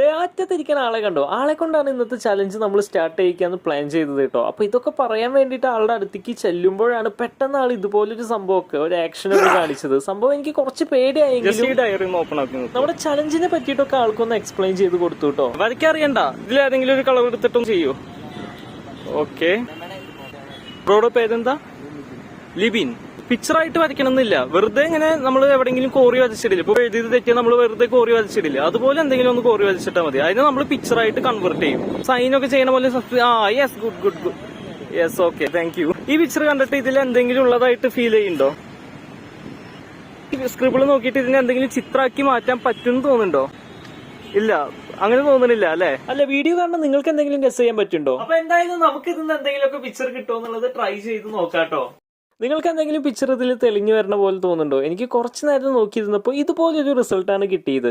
അറ്റത്തിരിക്കുന്ന ആളെ കണ്ടോ? ആളെ കൊണ്ടാണ് ഇന്നത്തെ ചലഞ്ച് നമ്മൾ സ്റ്റാർട്ട് ചെയ്യിക്കാന്ന് പ്ലാൻ ചെയ്തത് കേട്ടോ. അപ്പൊ ഇതൊക്കെ പറയാൻ വേണ്ടിയിട്ട് ആളുടെ അടുത്തേക്ക് ചെല്ലുമ്പോഴാണ് പെട്ടെന്ന് ആൾ ഇതുപോലൊരു സംഭവമൊക്കെ ഒരു ആക്ഷനൊക്കെ കാണിച്ചത്. സംഭവം എനിക്ക് കുറച്ച് പേടിയായെങ്കിലും നമ്മുടെ ചലഞ്ചിനെ പറ്റിയിട്ടൊക്കെ ആൾക്കൊന്ന് എക്സ്പ്ലെയിൻ ചെയ്ത് കൊടുത്തു കേട്ടോ. വരയ്ക്കറിയണ്ട, ഇതിലേതെങ്കിലും ഒരു കളർ എടുത്തിട്ടും ചെയ്യൂ. ഓക്കെ, ബ്രോയുടെ പേരെന്താ? ലിബിൻ. പിക്ചറായിട്ട് വരയ്ക്കണമെന്നില്ല, വെറുതെ ഇങ്ങനെ നമ്മൾ എവിടെയെങ്കിലും കോറി വരച്ചിടില്ല. ഇപ്പൊ എഴുതിയത് തെറ്റിയാൽ നമ്മൾ വെറുതെ കോറി വരച്ചിടില്ല, അതുപോലെ എന്തെങ്കിലും ഒന്ന് കോറി വരച്ചിട്ടാൽ മതി. അതിനെ നമ്മൾ പിക്ചറായിട്ട് കൺവേർട്ട് ചെയ്യും. സൈനൊക്കെ ചെയ്യണ പോലെ. Yes, good good good. Yes, okay, thank you. ഈ പിക്ചർ കണ്ടിട്ട് ഇതിൽ എന്തെങ്കിലും ഉള്ളതായിട്ട് ഫീൽ ചെയ്യുന്നുണ്ടോ? സ്ക്രിബിൾ നോക്കിയിട്ട് ഇതിനെ എന്തെങ്കിലും ചിത്രമാക്കി മാറ്റാൻ പറ്റുമെന്ന് തോന്നുന്നുണ്ടോ? ഇല്ല, അങ്ങനെ തോന്നുന്നില്ല അല്ലെ? അല്ല, വീഡിയോ കാണുമ്പോൾ നിങ്ങൾക്ക് എന്തെങ്കിലും ഗസ് ചെയ്യാൻ പറ്റുണ്ടോ? അപ്പൊ എന്തായാലും നമുക്ക് ഇതിന്ന് എന്തെങ്കിലുമൊക്കെ പിക്ചർ കിട്ടുമോ എന്നുള്ളത് ട്രൈ ചെയ്ത് നോക്കാട്ടോ. നിങ്ങൾക്ക് എന്തെങ്കിലും പിക്ചർ ഇതിൽ തെളിഞ്ഞു വരണ പോലെ തോന്നുന്നുണ്ടോ? എനിക്ക് കുറച്ച് നേരം നോക്കിയിരുന്നപ്പോൾ ഇതുപോലൊരു റിസൾട്ടാണ് കിട്ടിയത്.